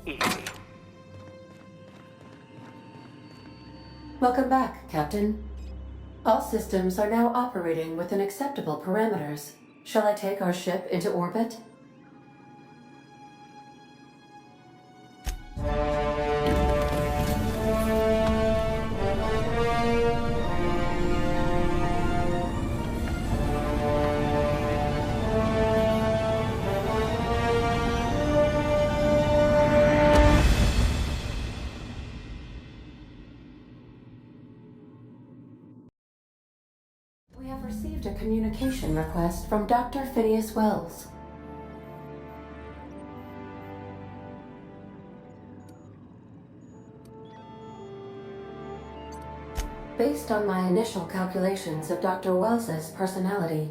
easy. Welcome back, Captain. All systems are now operating within acceptable parameters. Shall I take our ship into orbit? We have received a communication request from Dr. Phineas Wells. Based on my initial calculations of Dr. Wells's personality,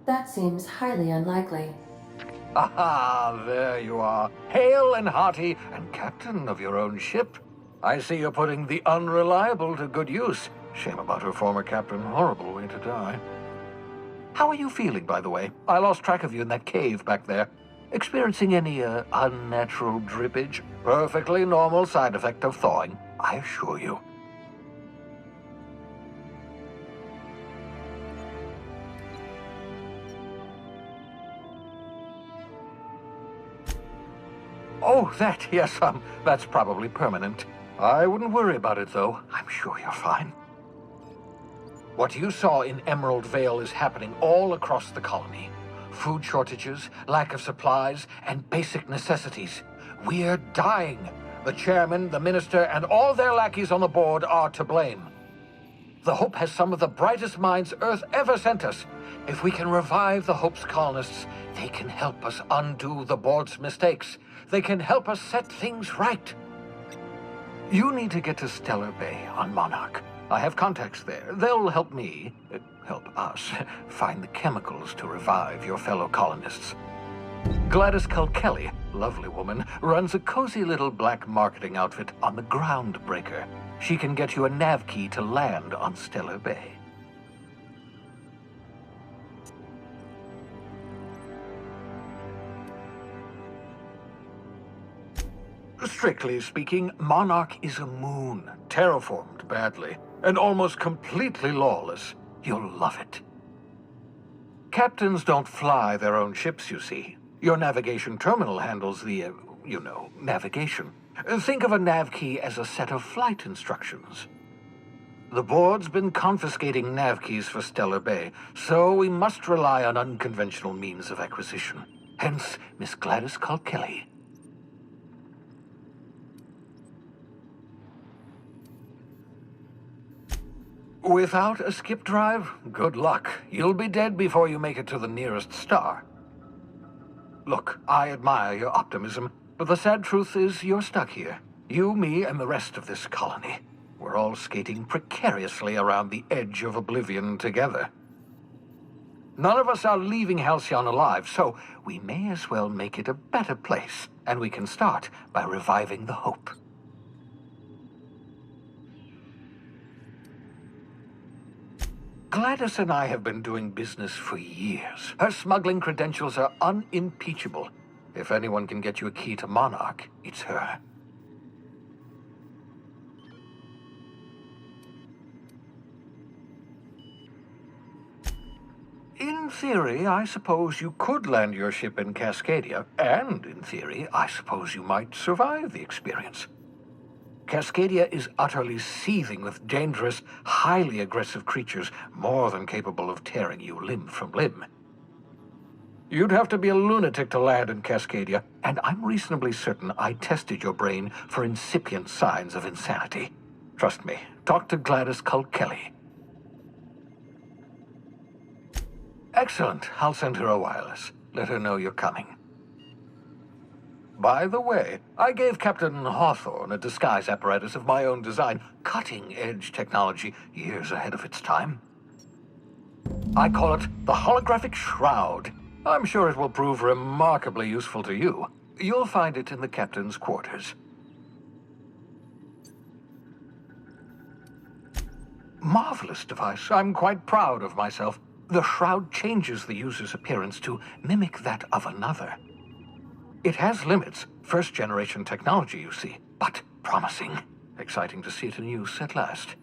that seems highly unlikely. Aha, there you are. Hale and hearty, and captain of your own ship. I see you're putting the unreliable to good use. Shame about her former captain. Horrible way to die. How are you feeling, by the way? I lost track of you in that cave back there. Experiencing any, unnatural drippage? Perfectly normal side effect of thawing, I assure you. Oh, that, yes, that's probably permanent. I wouldn't worry about it, though. I'm sure you're fine. What you saw in Emerald Vale is happening all across the colony. Food shortages, lack of supplies, and basic necessities. We're dying. The chairman, the minister, and all their lackeys on the board are to blame. The Hope has some of the brightest minds Earth ever sent us. If we can revive the Hope's colonists, they can help us undo the board's mistakes. They can help us set things right. You need to get to Stellar Bay on Monarch. I have contacts there. They'll help me, help us, find the chemicals to revive your fellow colonists. Gladys Kelly, lovely woman, runs a cozy little black marketing outfit on the Groundbreaker. She can get you a nav key to land on Stellar Bay. Strictly speaking, Monarch is a moon, terraformed badly, and almost completely lawless. You'll love it. Captains don't fly their own ships, you see. Your navigation terminal handles the, navigation. Think of a nav key as a set of flight instructions. The board's been confiscating nav keys for Stellar Bay, so we must rely on unconventional means of acquisition. Hence, Miss Gladys Kelly. Without a skip drive, good luck. You'll be dead before you make it to the nearest star. Look, I admire your optimism, but the sad truth is you're stuck here. You, me, and the rest of this colony. We're all skating precariously around the edge of oblivion together. None of us are leaving Halcyon alive, so we may as well make it a better place, and we can start by reviving the Hope. Gladys and I have been doing business for years. Her smuggling credentials are unimpeachable. If anyone can get you a key to Monarch, it's her. In theory, I suppose you could land your ship in Cascadia, and in theory, I suppose you might survive the experience. Cascadia is utterly seething with dangerous, highly aggressive creatures more than capable of tearing you limb from limb. You'd have to be a lunatic to land in Cascadia, and I'm reasonably certain I tested your brain for incipient signs of insanity. Trust me, talk to Gladys Kelly. Excellent. I'll send her a wireless. Let her know you're coming. By the way, I gave Captain Hawthorne a disguise apparatus of my own design, cutting-edge technology years ahead of its time. I call it the Holographic Shroud. I'm sure it will prove remarkably useful to you. You'll find it in the captain's quarters. Marvelous device. I'm quite proud of myself. The shroud changes the user's appearance to mimic that of another. It has limits. First-generation technology, you see, but promising. Exciting to see it in use at last.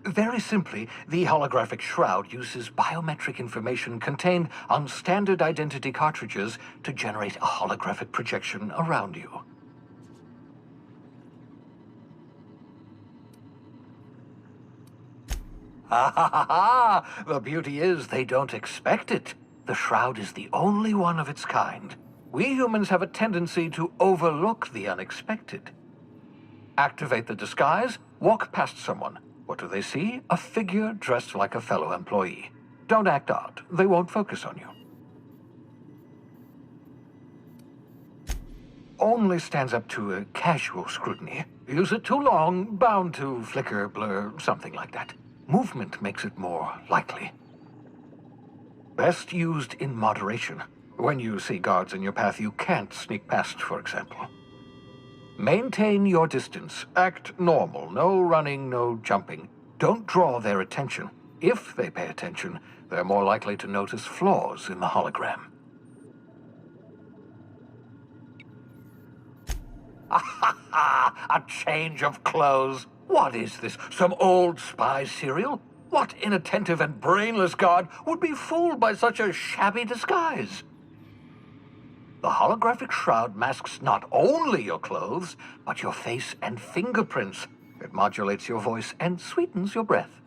Very simply, the holographic shroud uses biometric information contained on standard identity cartridges to generate a holographic projection around you. Ha ha ha ha! The beauty is they don't expect it. The shroud is the only one of its kind. We humans have a tendency to overlook the unexpected. Activate the disguise, walk past someone. What do they see? A figure dressed like a fellow employee. Don't act odd. They won't focus on you. Only stands up to a casual scrutiny. Use it too long, bound to flicker, blur, something like that. Movement makes it more likely. Best used in moderation. When you see guards in your path you can't sneak past, for example. Maintain your distance. Act normal. No running, no jumping. Don't draw their attention. If they pay attention, they're more likely to notice flaws in the hologram. A change of clothes. What is this? Some old spy serial? What inattentive and brainless guard would be fooled by such a shabby disguise? The holographic shroud masks not only your clothes, but your face and fingerprints. It modulates your voice and sweetens your breath.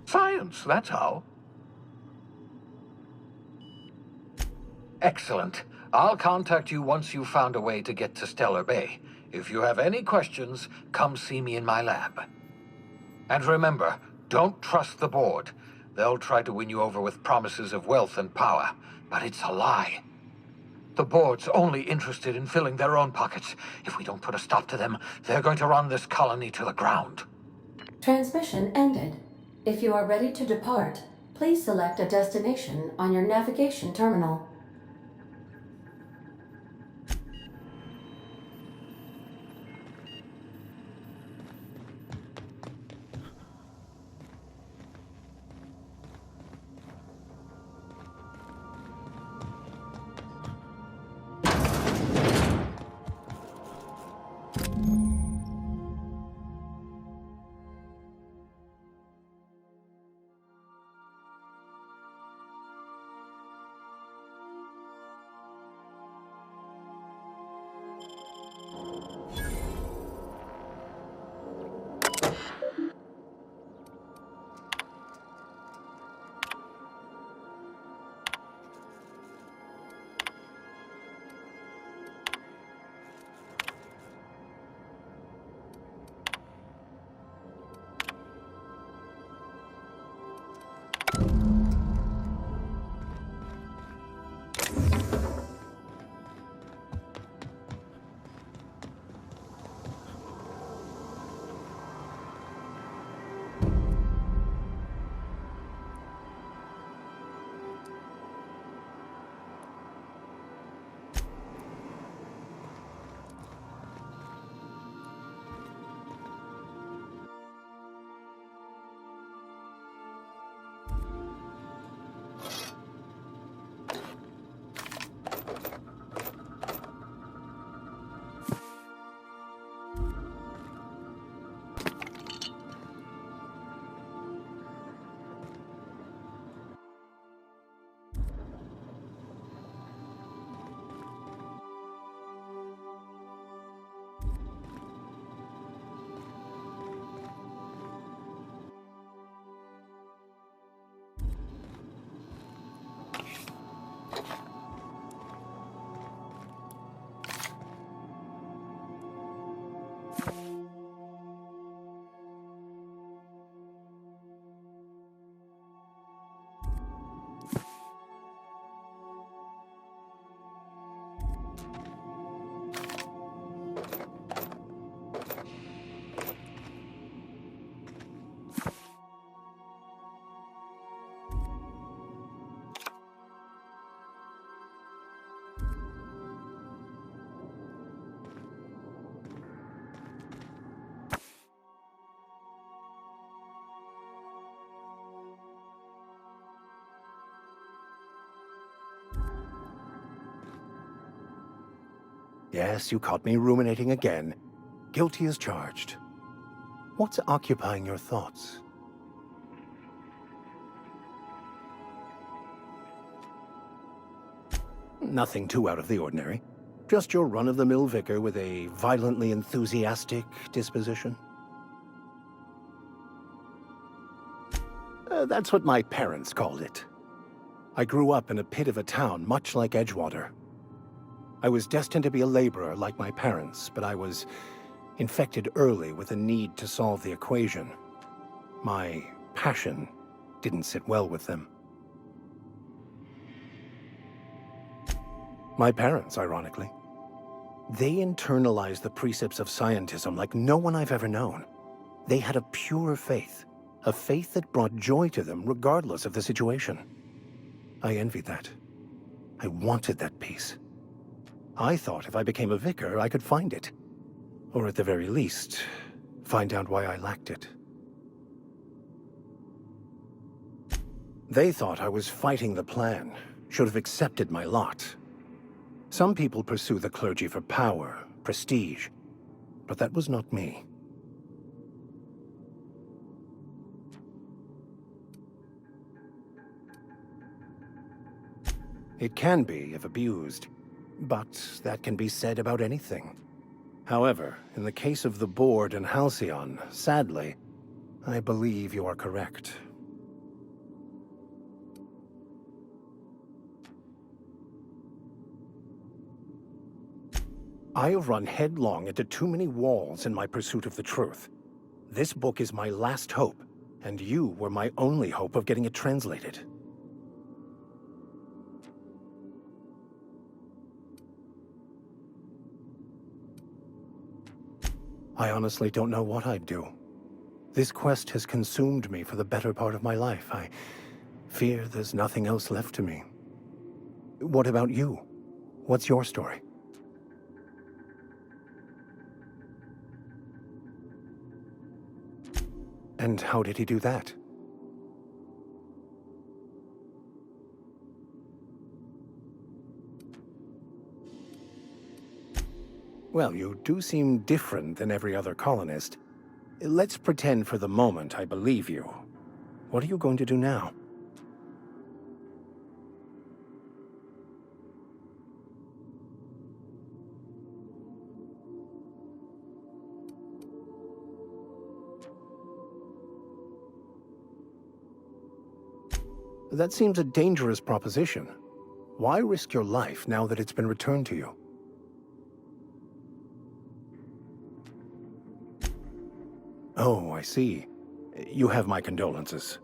Science, that's how. Excellent. I'll contact you once you've found a way to get to Stellar Bay. If you have any questions, come see me in my lab. And remember, don't trust the board. They'll try to win you over with promises of wealth and power, but it's a lie. The board's only interested in filling their own pockets. If we don't put a stop to them, they're going to run this colony to the ground. Transmission ended. If you are ready to depart, please select a destination on your navigation terminal. Yes, you caught me ruminating again. Guilty as charged. What's occupying your thoughts? Nothing too out of the ordinary. Just your run-of-the-mill vicar with a violently enthusiastic disposition. That's what my parents called it. I grew up in a pit of a town much like Edgewater. I was destined to be a laborer like my parents, but I was infected early with a need to solve the equation. My passion didn't sit well with them. My parents, ironically. They internalized the precepts of scientism like no one I've ever known. They had a pure faith, a faith that brought joy to them regardless of the situation. I envied that. I wanted that peace. I thought if I became a vicar, I could find it. Or at the very least, find out why I lacked it. They thought I was fighting the plan, should have accepted my lot. Some people pursue the clergy for power, prestige, but that was not me. It can be if abused, but that can be said about anything. However, in the case of the board and Halcyon, sadly, I believe you are correct. I have run headlong into too many walls in my pursuit of the truth. This book is my last hope, and you were my only hope of getting it translated. I honestly don't know what I'd do. This quest has consumed me for the better part of my life. I fear there's nothing else left to me. What about you? What's your story? And how did he do that? Well, you do seem different than every other colonist. Let's pretend for the moment I believe you. What are you going to do now? That seems a dangerous proposition. Why risk your life now that it's been returned to you? Oh, I see. You have my condolences.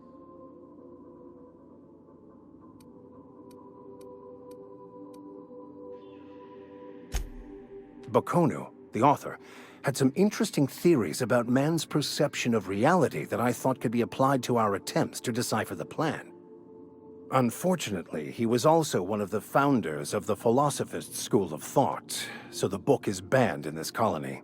Bakonu, the author, had some interesting theories about man's perception of reality that I thought could be applied to our attempts to decipher the plan. Unfortunately, he was also one of the founders of the Philosophist school of thought, so the book is banned in this colony.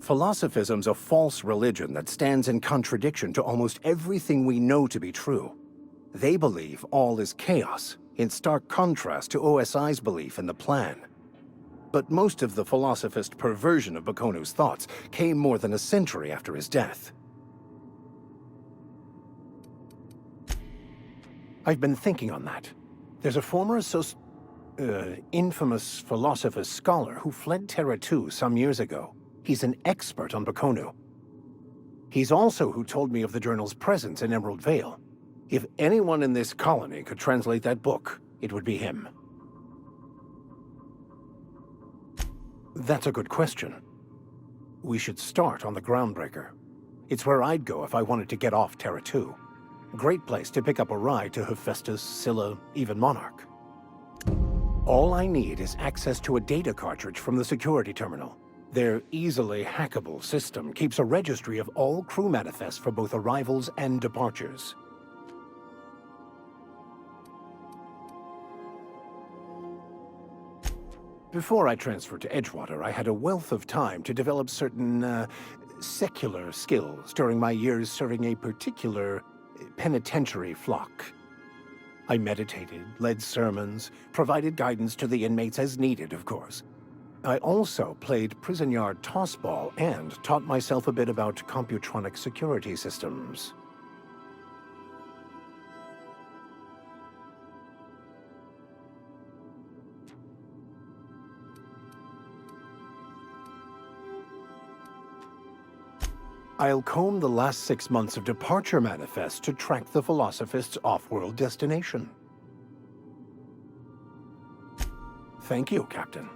Philosophism's a false religion that stands in contradiction to almost everything we know to be true. They believe all is chaos, in stark contrast to OSI's belief in the plan. But most of the philosophist perversion of Bakonu's thoughts came more than a century after his death. I've been thinking on that. There's a former infamous philosopher scholar who fled Terra 2 some years ago. He's an expert on Bakonu. He's also who told me of the journal's presence in Emerald Vale. If anyone in this colony could translate that book, it would be him. That's a good question. We should start on the Groundbreaker. It's where I'd go if I wanted to get off Terra 2. Great place to pick up a ride to Hephaestus, Scylla, even Monarch. All I need is access to a data cartridge from the security terminal. Their easily hackable system keeps a registry of all crew manifests for both arrivals and departures. Before I transferred to Edgewater, I had a wealth of time to develop certain, secular skills during my years serving a particular penitentiary flock. I meditated, led sermons, provided guidance to the inmates as needed, of course. I also played prison yard tossball and taught myself a bit about computronic security systems. I'll comb the last 6 months of departure manifest to track the Philosophist's off-world destination. Thank you, Captain.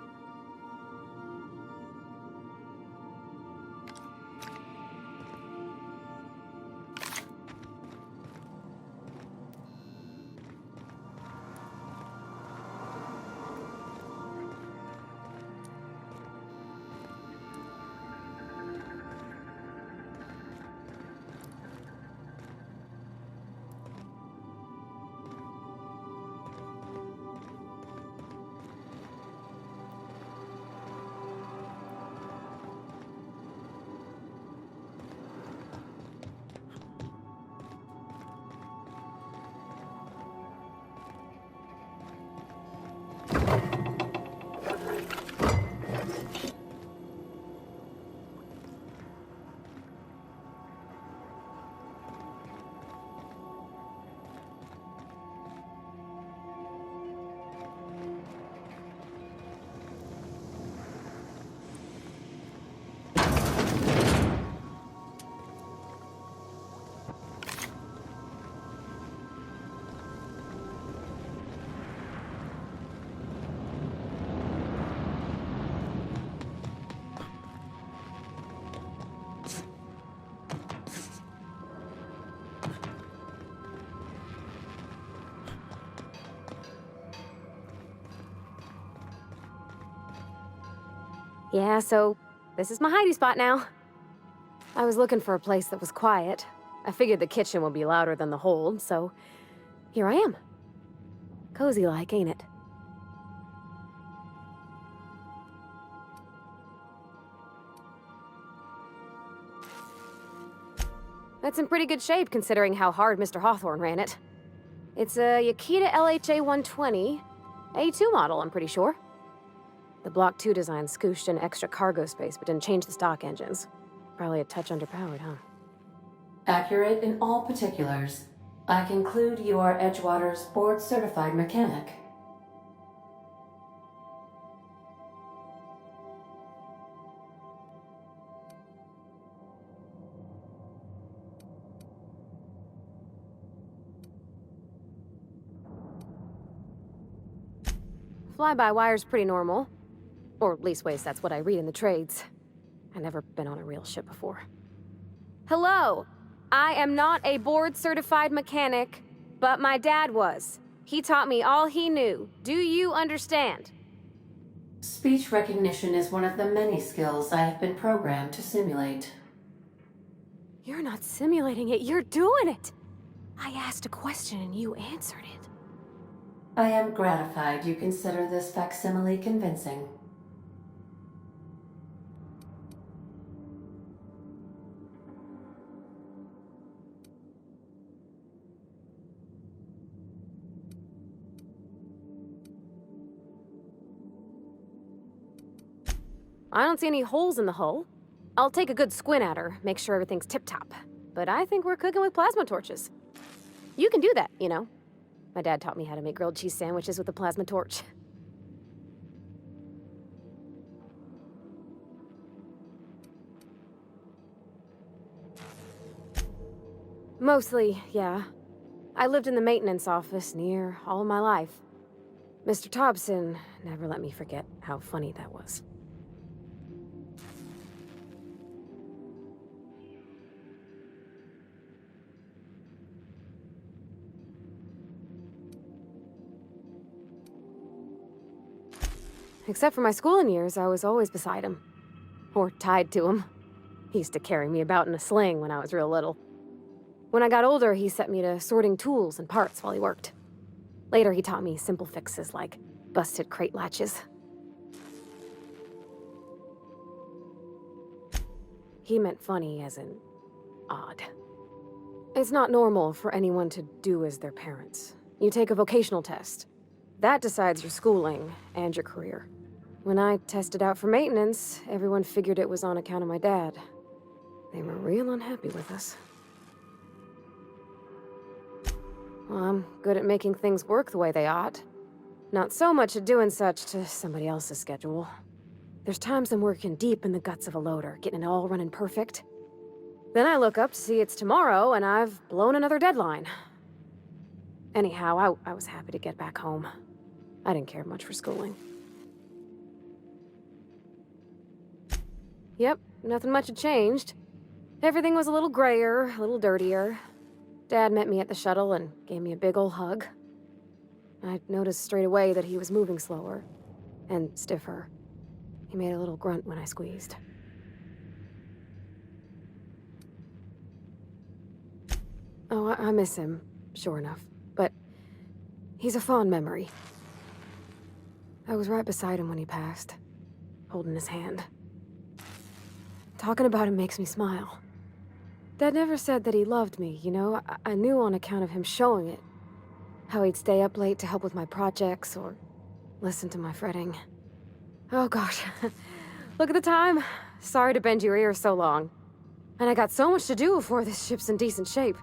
Yeah, so this is my hidey spot now. I was looking for a place that was quiet. I figured the kitchen would be louder than the hold, so here I am. Cozy-like, ain't it? That's in pretty good shape considering how hard Mr. Hawthorne ran it. It's a Yakita LHA 120, A2 model, I'm pretty sure. The Block 2 design scooshed in extra cargo space but didn't change the stock engines. Probably a touch underpowered, huh? Accurate in all particulars. I conclude you are Edgewater's board-certified mechanic. Fly-by-wire's pretty normal. Or leastways, that's what I read in the trades. I've never been on a real ship before. Hello! I am not a board-certified mechanic, but my dad was. He taught me all he knew. Do you understand? Speech recognition is one of the many skills I have been programmed to simulate. You're not simulating it, you're doing it! I asked a question and you answered it. I am gratified you consider this facsimile convincing. I don't see any holes in the hull. I'll take a good squint at her, make sure everything's tip-top. But I think we're cooking with plasma torches. You can do that, you know. My dad taught me how to make grilled cheese sandwiches with a plasma torch. Mostly, yeah. I lived in the maintenance office near all my life. Mr. Thompson never let me forget how funny that was. Except for my schooling years, I was always beside him. Or tied to him. He used to carry me about in a sling when I was real little. When I got older, he set me to sorting tools and parts while he worked. Later, he taught me simple fixes like busted crate latches. He meant funny as in odd. It's not normal for anyone to do as their parents. You take a vocational test. That decides your schooling and your career. When I tested out for maintenance, everyone figured it was on account of my dad. They were real unhappy with us. Well, I'm good at making things work the way they ought. Not so much at doing such to somebody else's schedule. There's times I'm working deep in the guts of a loader, getting it all running perfect. Then I look up to see it's tomorrow, and I've blown another deadline. Anyhow, I was happy to get back home. I didn't care much for schooling. Yep, nothing much had changed. Everything was a little grayer, a little dirtier. Dad met me at the shuttle and gave me a big ol' hug. I noticed straight away that he was moving slower and stiffer. He made a little grunt when I squeezed. Oh, I miss him, sure enough, but he's a fond memory. I was right beside him when he passed, holding his hand. Talking about him makes me smile. Dad never said that he loved me, you know? I knew on account of him showing it. How he'd stay up late to help with my projects or listen to my fretting. Oh gosh, look at the time. Sorry to bend your ears so long. And I got so much to do before this ship's in decent shape.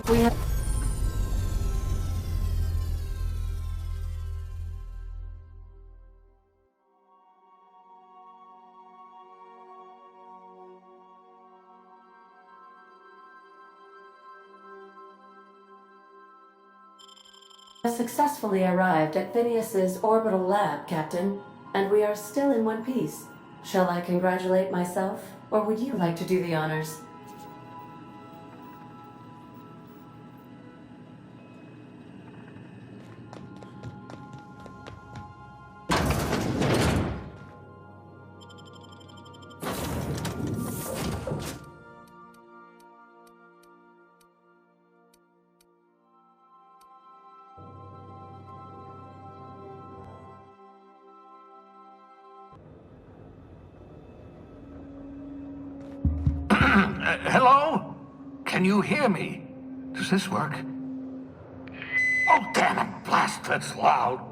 We have... successfully arrived at Phineas's orbital lab, Captain, and we are still in one piece. Shall I congratulate myself, or would you like to do the honors? Hello? Can you hear me? Does this work? Oh, damn it! Blast, that's loud.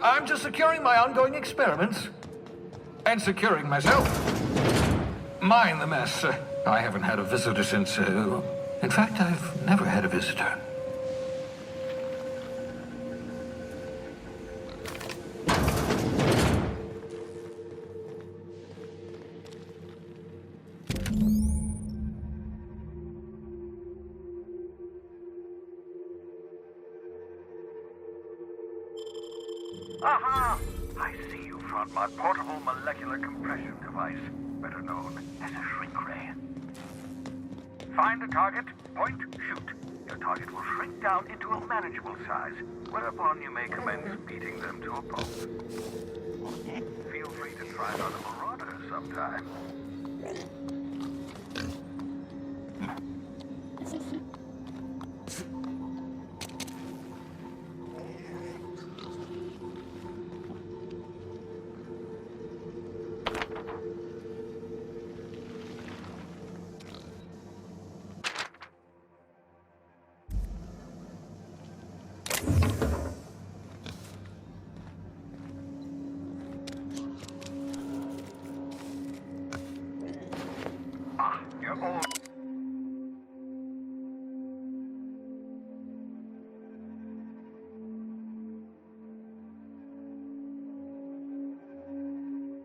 I'm just securing my ongoing experiments. And securing myself. Mind the mess. I haven't had a visitor since... in fact, I've never had a visitor. Aha! I see you found my portable molecular compression device, better known as a shrink ray. Find a target, point, shoot. Your target will shrink down into a manageable size, whereupon you may commence beating them to a pulp. Feel free to try it on a marauder sometime.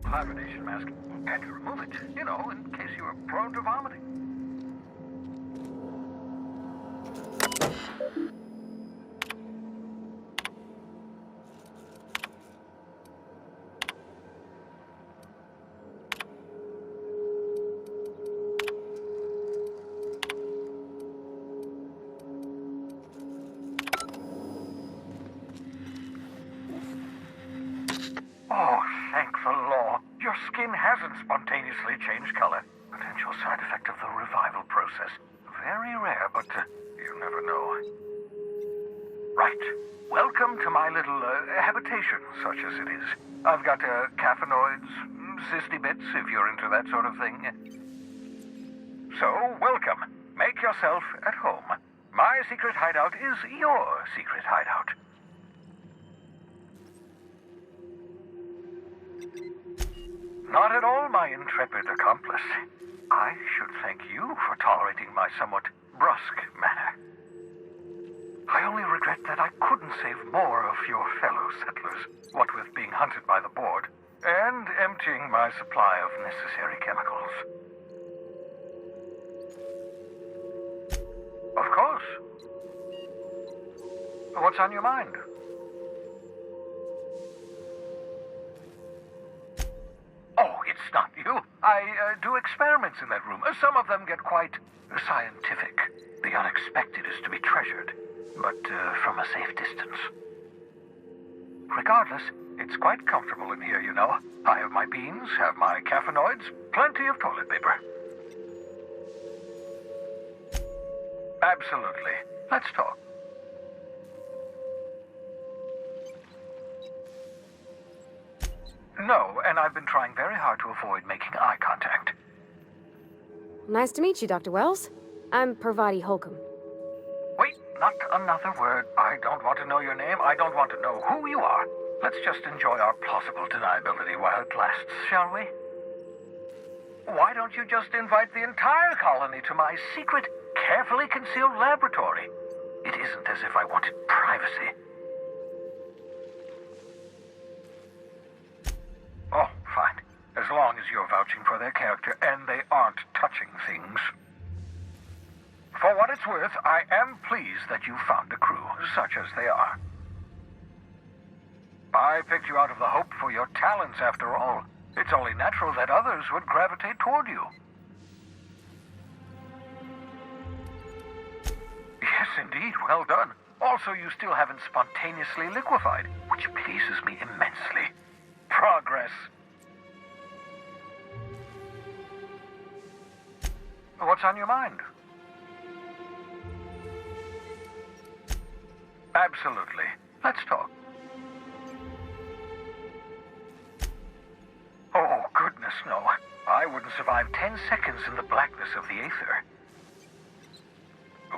Hibernation mask. Had to remove it, you know, in case you were prone to vomiting. Oh, thank the law. Your skin hasn't spontaneously changed color. Potential side effect of the revival process. Very rare, but you never know. Right. Welcome to my little habitation, such as it is. I've got caffeinoids, cysty bits, if you're into that sort of thing. So, welcome. Make yourself at home. My secret hideout is your secret hideout. Not at all, my intrepid accomplice. I should thank you for tolerating my somewhat brusque manner. I only regret that I couldn't save more of your fellow settlers, what with being hunted by the board, and emptying my supply of necessary chemicals. Of course. What's on your mind? Oh, it's not you. I do experiments in that room. Some of them get quite scientific. The unexpected is to be treasured, but from a safe distance. Regardless, it's quite comfortable in here, you know. I have my beans, have my caffeinoids, plenty of toilet paper. Absolutely. Let's talk. No, and I've been trying very hard to avoid making eye contact. Nice to meet you, Dr. Wells. I'm Parvati Holcomb. Wait, not another word. I don't want to know your name. I don't want to know who you are. Let's just enjoy our plausible deniability while it lasts, shall we? Why don't you just invite the entire colony to my secret, carefully concealed laboratory? It isn't as if I wanted privacy. Oh, fine. As long as you're vouching for their character and they aren't touching things. For what it's worth, I am pleased that you found a crew, such as they are. I picked you out of the hope for your talents, after all. It's only natural that others would gravitate toward you. Yes, indeed. Well done. Also, you still haven't spontaneously liquefied, which pleases me immensely. Progress. What's on your mind? Absolutely. Let's talk. Oh, goodness, no. I wouldn't survive 10 seconds in the blackness of the aether.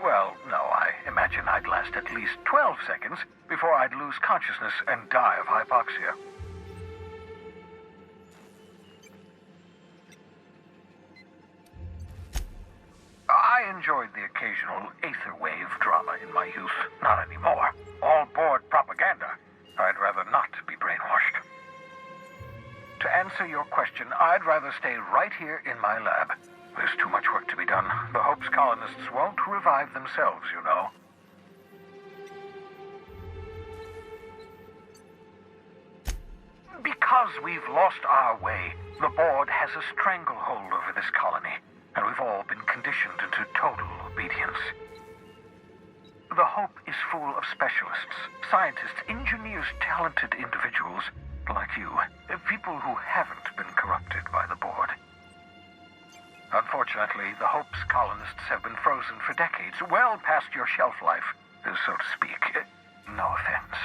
Well, no, I imagine I'd last at least 12 seconds before I'd lose consciousness and die of hypoxia. I enjoyed the occasional aether wave drama in my youth. Not anymore. All board propaganda. I'd rather not be brainwashed. To answer your question, I'd rather stay right here in my lab. There's too much work to be done. The Hope's colonists won't revive themselves, you know. Because we've lost our way, the board has a stranglehold over this colony, and we've all been conditioned into total obedience. The Hope is full of specialists, scientists, engineers, talented individuals like you, people who haven't been corrupted by the board. Unfortunately, the Hope's colonists have been frozen for decades, well past your shelf life, so to speak. No offense.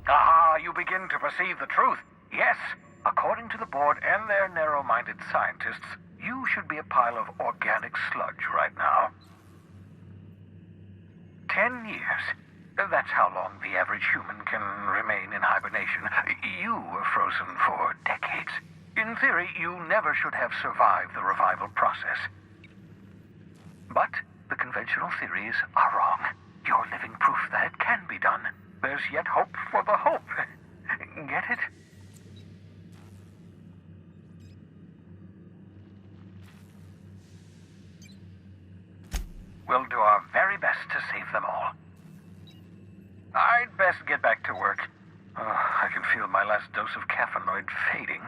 Ah, you begin to perceive the truth. Yes, according to the board and their narrow-minded scientists, you should be a pile of organic sludge right now. 10 years. That's how long the average human can remain in hibernation. You were frozen for decades. In theory, you never should have survived the revival process. But the conventional theories are wrong. You're living proof that it can be done. There's yet hope for the Hope. Get it? We'll do our very best to save them all. I'd best get back to work. I can feel my last dose of caffeinoid fading.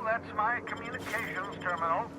That's my communications terminal.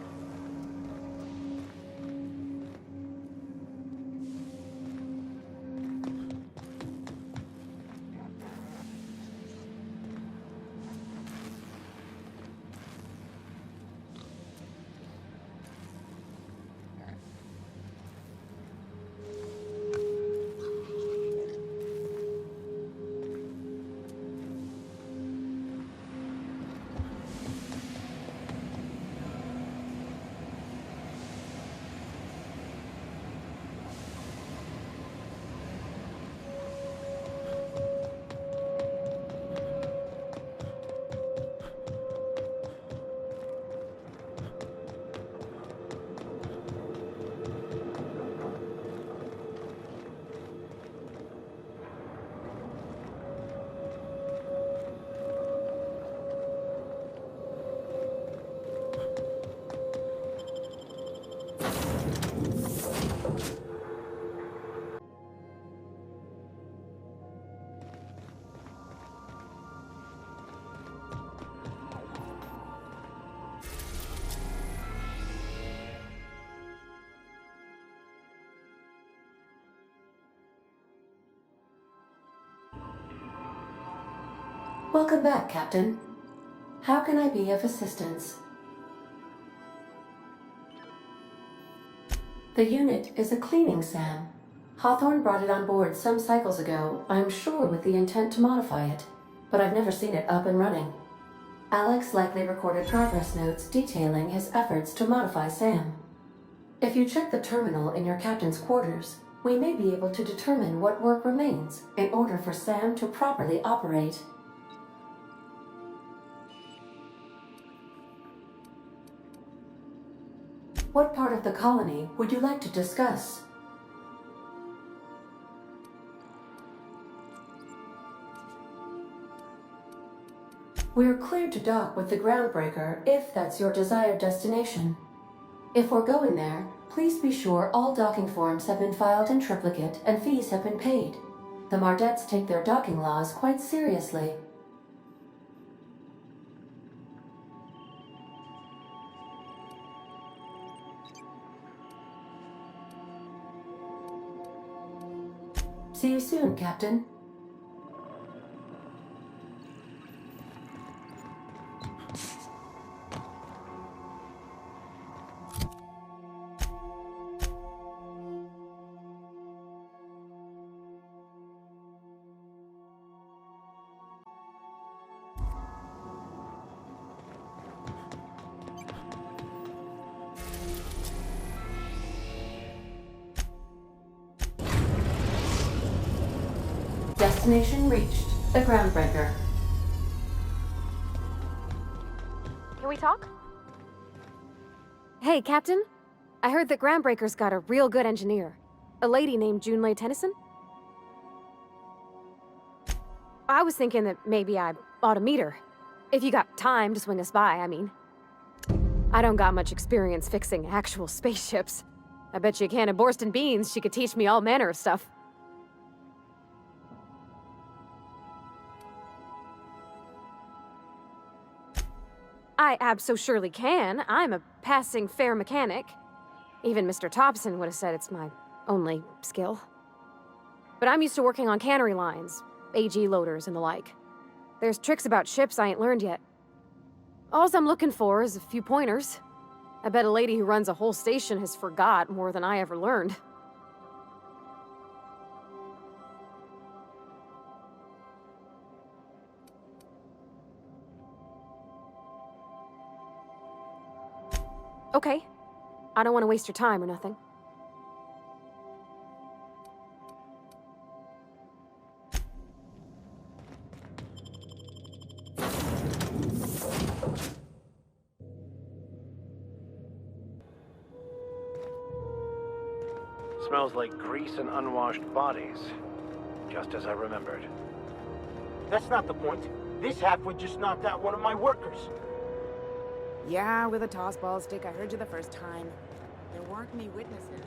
Welcome back, Captain. How can I be of assistance? The unit is a cleaning SAM. Hawthorne brought it on board some cycles ago, I'm sure with the intent to modify it, but I've never seen it up and running. Alex likely recorded progress notes detailing his efforts to modify SAM. If you check the terminal in your captain's quarters, we may be able to determine what work remains in order for SAM to properly operate. What part of the colony would you like to discuss? We're cleared to dock with the groundbreaker if that's your desired destination. If we're going there, please be sure all docking forms have been filed in triplicate and fees have been paid. The Mardettes take their docking laws quite seriously. See you soon, Captain. Destination reached. The Groundbreaker. Can we talk? Hey, Captain. I heard that Groundbreaker's got a real good engineer. A lady named Junlei Tennyson. I was thinking that maybe I ought to meet her. If you got time to swing us by, I mean. I don't got much experience fixing actual spaceships. I bet you a can of Borston beans she could teach me all manner of stuff. I abso-surely can. I'm a passing fair mechanic. Even Mr. Thompson would have said it's my only skill. But I'm used to working on cannery lines, AG loaders and the like. There's tricks about ships I ain't learned yet. Alls I'm looking for is a few pointers. I bet a lady who runs a whole station has forgot more than I ever learned. Okay. I don't want to waste your time or nothing. Smells like grease and unwashed bodies. Just as I remembered. That's not the point. This halfwit just knocked out one of my workers. Yeah, with a tossball stick. I heard you the first time. There weren't any witnesses.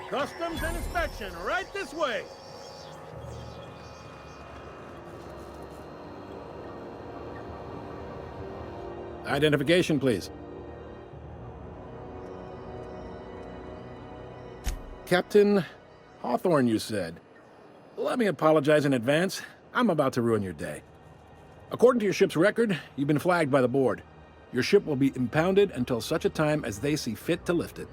Customs and inspection, right this way. Identification, please. Captain Hawthorne, you said. Let me apologize in advance. I'm about to ruin your day. According to your ship's record, you've been flagged by the board. Your ship will be impounded until such a time as they see fit to lift it.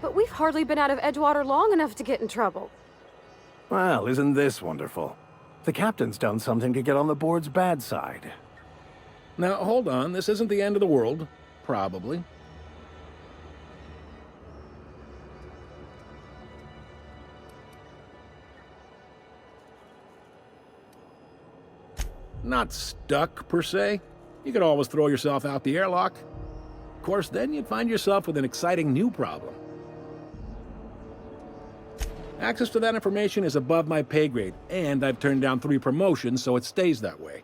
But we've hardly been out of Edgewater long enough to get in trouble. Well, isn't this wonderful? The captain's done something to get on the board's bad side. Now, hold on. This isn't the end of the world. Probably. Not stuck, per se. You could always throw yourself out the airlock. Of course, then you'd find yourself with an exciting new problem. Access to that information is above my pay grade, and I've turned down 3 promotions, so it stays that way.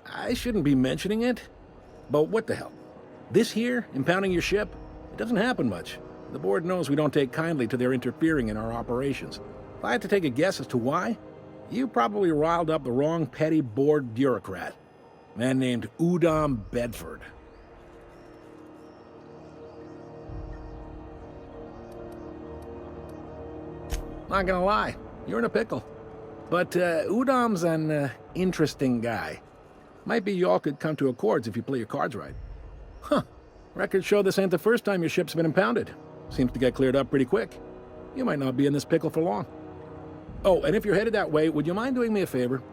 I shouldn't be mentioning it, but what the hell? This here, impounding your ship, it doesn't happen much. The board knows we don't take kindly to their interfering in our operations. If I had to take a guess as to why, you probably riled up the wrong petty board bureaucrat. A man named Udom Bedford. Not gonna lie, you're in a pickle. But Udom's an interesting guy. Might be y'all could come to accords if you play your cards right. Huh. Records show this ain't the first time your ship's been impounded. Seems to get cleared up pretty quick. You might not be in this pickle for long. Oh, and if you're headed that way, would you mind doing me a favor?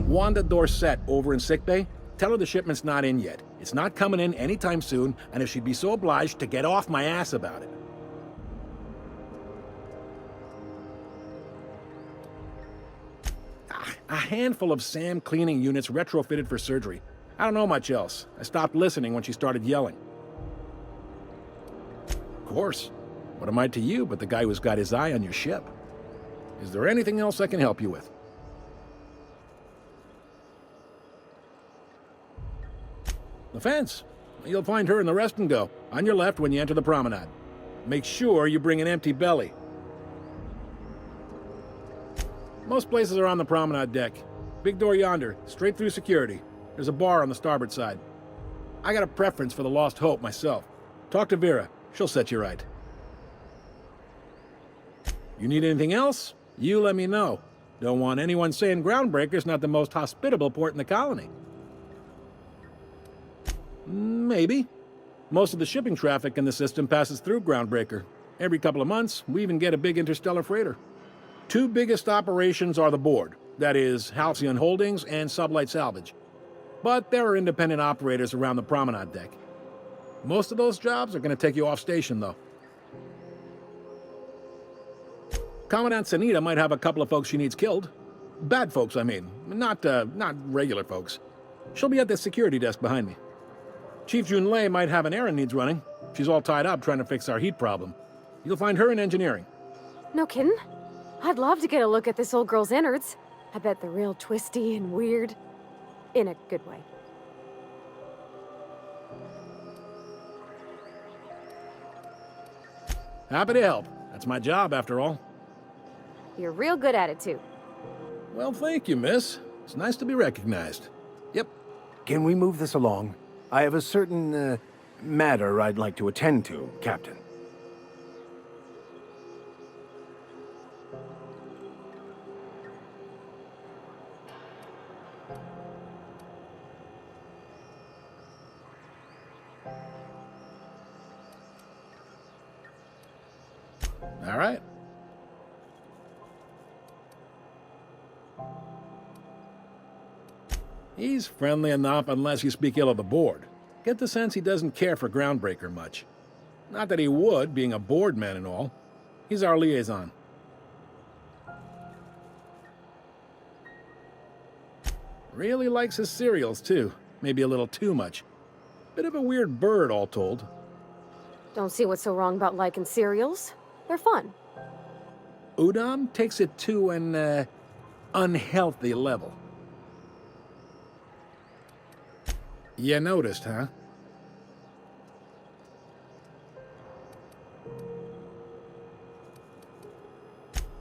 Wanda Dorset over in sickbay, tell her the shipment's not in yet. It's not coming in anytime soon, and if she'd be so obliged to get off my ass about it. A handful of SAM cleaning units retrofitted for surgery. I don't know much else. I stopped listening when she started yelling. Of course. What am I to you but the guy who's got his eye on your ship? Is there anything else I can help you with? The fence. You'll find her in the rest and go, on your left when you enter the promenade. Make sure you bring an empty belly. Most places are on the promenade deck. Big door yonder, straight through security. There's a bar on the starboard side. I got a preference for the Lost Hope myself. Talk to Vera. She'll set you right. You need anything else? You let me know. Don't want anyone saying Groundbreaker's not the most hospitable port in the colony. Maybe. Most of the shipping traffic in the system passes through Groundbreaker. Every couple of months, we even get a big interstellar freighter. Two biggest operations are the board. That is, Halcyon Holdings and Sublight Salvage. But there are independent operators around the promenade deck. Most of those jobs are going to take you off station, though. Commandant Sanita might have a couple of folks she needs killed. Bad folks, I mean. Not regular folks. She'll be at the security desk behind me. Chief Junlei might have an errand needs running. She's all tied up trying to fix our heat problem. You'll find her in engineering. No kidding? I'd love to get a look at this old girl's innards. I bet they're real twisty and weird. In a good way. Happy to help. That's my job, after all. You're real good at it, too. Well, thank you, miss. It's nice to be recognized. Yep. Can we move this along? I have a certain, matter I'd like to attend to, Captain. All right. He's friendly enough unless you speak ill of the board. Get the sense he doesn't care for Groundbreaker much. Not that he would, being a board man and all. He's our liaison. Really likes his cereals, too. Maybe a little too much. Bit of a weird bird, all told. Don't see what's so wrong about liking cereals. They're fun. Udon takes it to an, unhealthy level. You noticed, huh?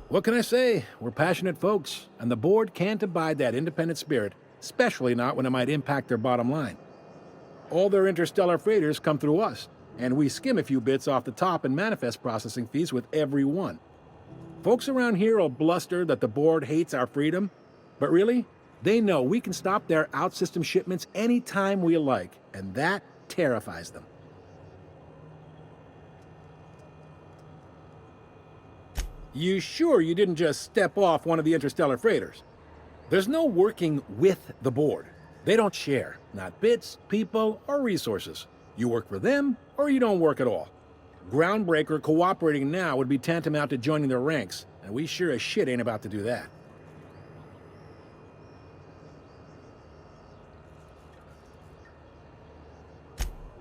What can I say? We're passionate folks, and the board can't abide that independent spirit, especially not when it might impact their bottom line. All their interstellar freighters come through us, and we skim a few bits off the top in manifest processing fees with every one. Folks around here will bluster that the board hates our freedom, but really, they know we can stop their out-system shipments anytime we like, and that terrifies them. You sure you didn't just step off one of the interstellar freighters? There's no working with the board. They don't share, not bits, people, or resources. You work for them, or you don't work at all. Groundbreaker cooperating now would be tantamount to joining their ranks, and we sure as shit ain't about to do that.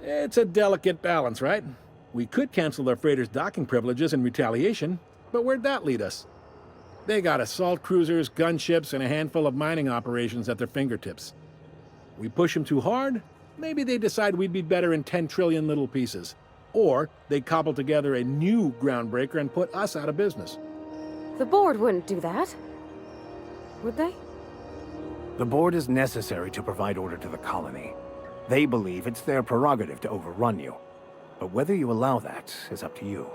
It's a delicate balance, right? We could cancel their freighters' docking privileges in retaliation, but where'd that lead us? They got assault cruisers, gunships, and a handful of mining operations at their fingertips. We push them too hard, maybe they decide we'd be better in 10 trillion little pieces. Or they cobble together a new Groundbreaker and put us out of business. The board wouldn't do that. Would they? The board is necessary to provide order to the colony. They believe it's their prerogative to overrun you. But whether you allow that is up to you.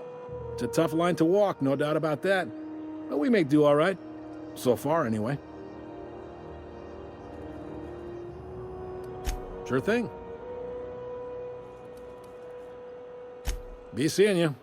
It's a tough line to walk, no doubt about that. But we may do all right. So far, anyway. Sure thing. Be seeing you.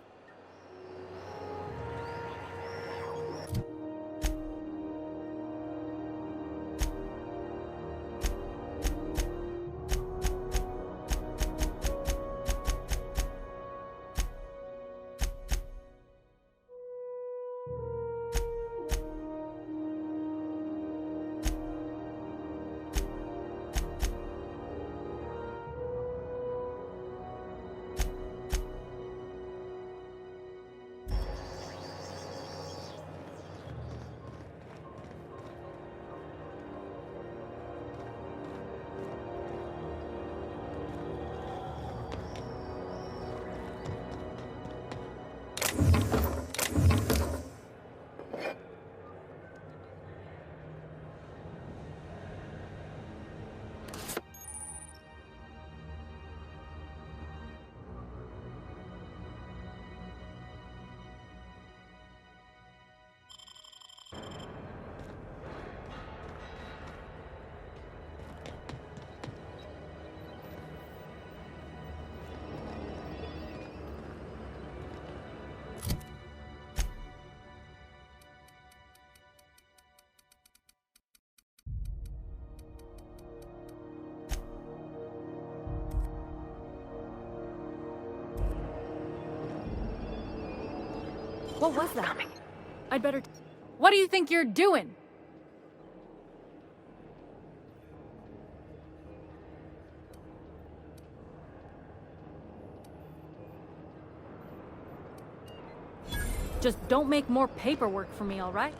What was that? I'd better... What do you think you're doing? Just don't make more paperwork for me, all right?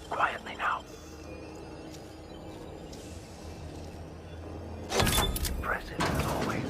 Quietly now. Impressive as always.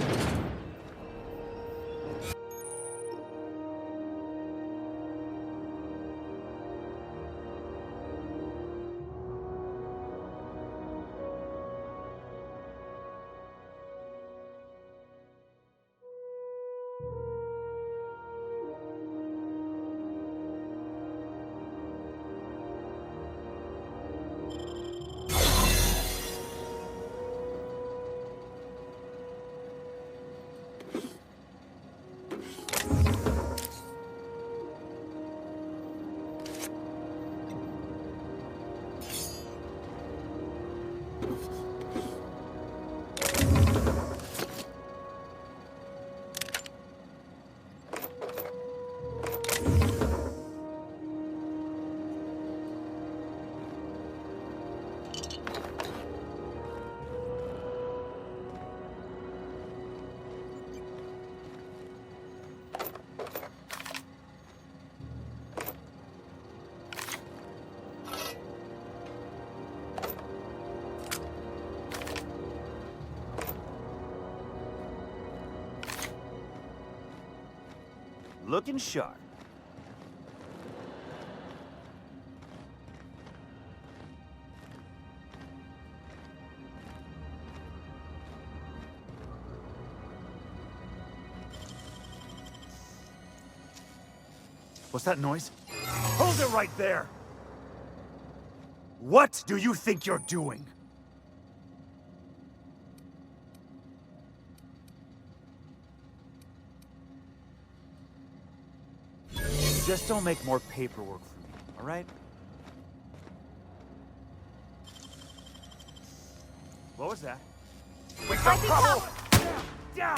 Looking sharp. What's that noise? Hold it right there! What do you think you're doing? Just don't make more paperwork for me, all right? What was that? We got trouble! Down!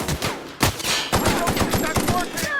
That's working!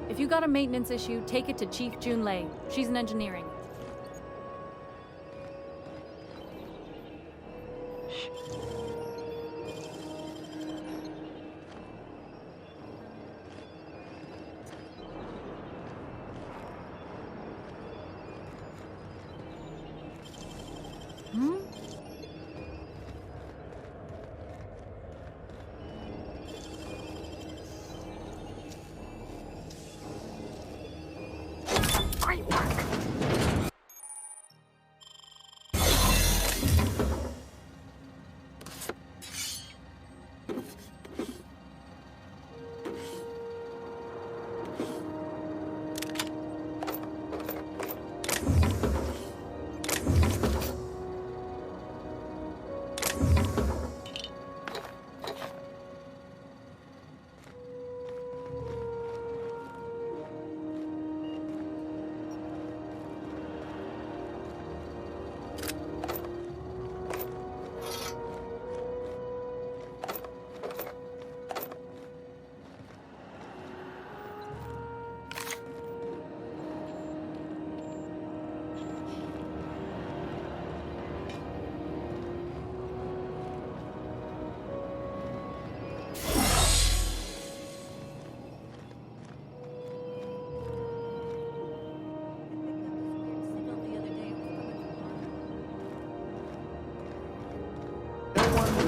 If you got a maintenance issue, take it to Chief Junlei. She's in engineering. Great work.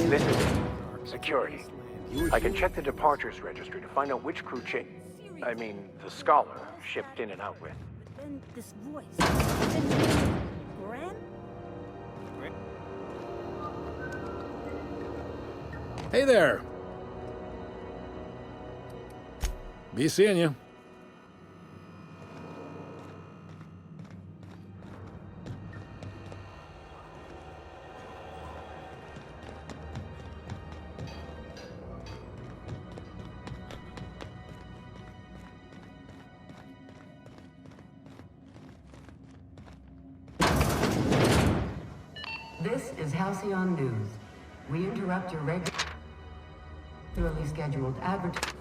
This is it. Security. I can check the departures registry to find out which crew the scholar shipped in and out with. Then this voice. Gran? Hey there. Be seeing you. This is Halcyon News. We interrupt your regularly scheduled advertisement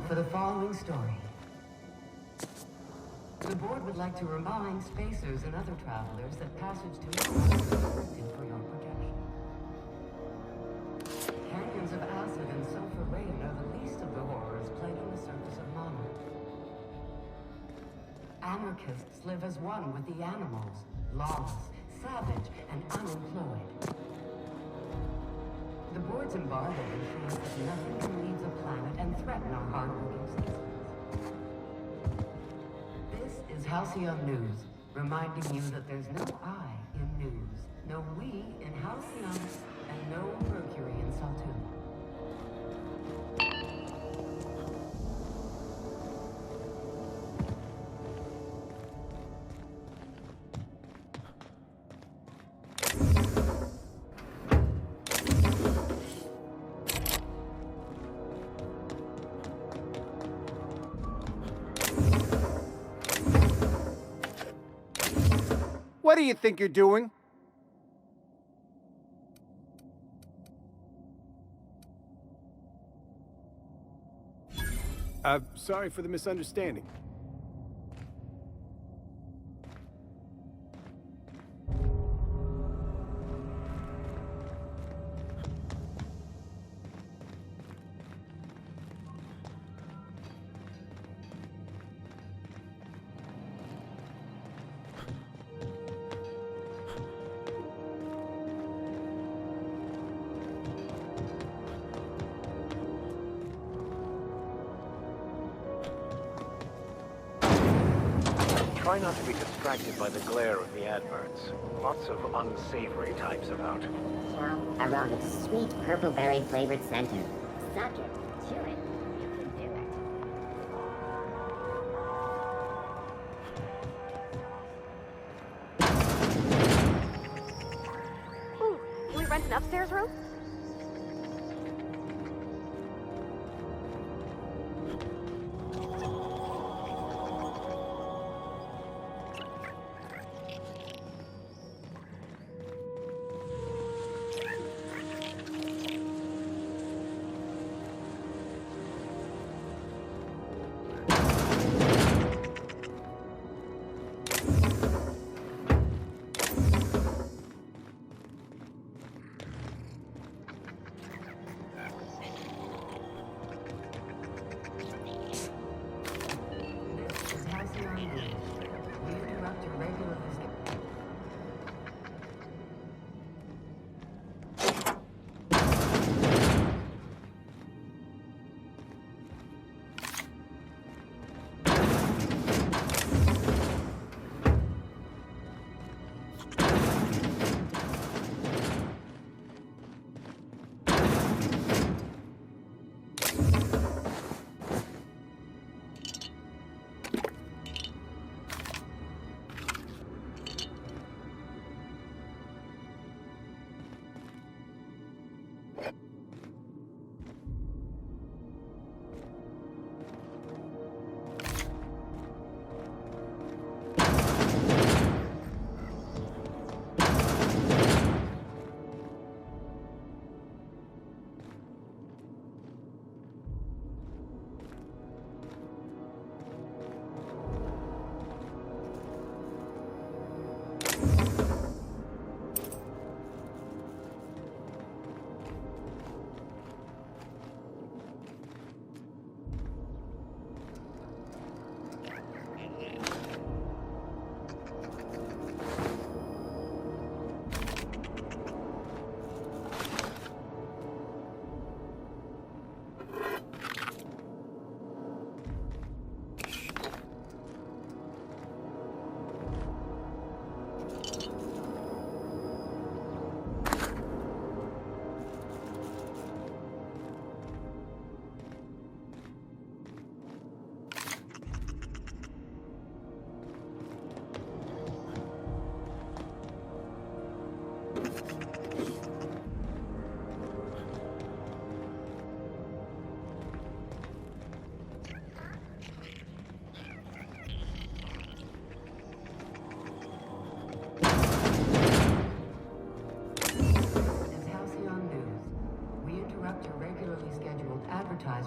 for the following story. The board would like to remind spacers and other travelers that passage to Mars is restricted for your protection. Canyons of acid and sulfur rain are the least of the horrors plaguing the surface of Mana. Anarchists live as one with the animals, lawless, savage, and unemployed. The board's embargo ensures that nothing can leave the planet and threaten our hard-working citizens. This is Halcyon News, reminding you that there's no I in news, no we in Halcyon, and no Mercury in Saltune. What do you think you're doing? Sorry for the misunderstanding. Try not to be distracted by the glare of the adverts. Lots of unsavory types about. Now, around a sweet purple berry flavored center. Subject, chew it. You can do it. Ooh, can we rent an upstairs room?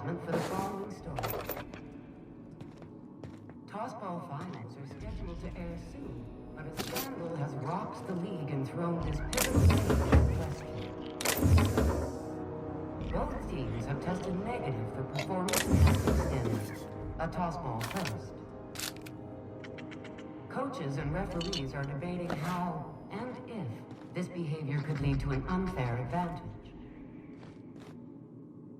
department for the following story. Tossball finals are scheduled to air soon, but a scandal has rocked the league and thrown this pivotal stage into question. Both teams have tested negative for performance-enhancing standards. A tossball first. Coaches and referees are debating how and if this behavior could lead to an unfair advantage.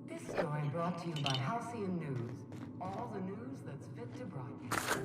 This story brought to you by Halcyon News. All the news that's fit to broadcast.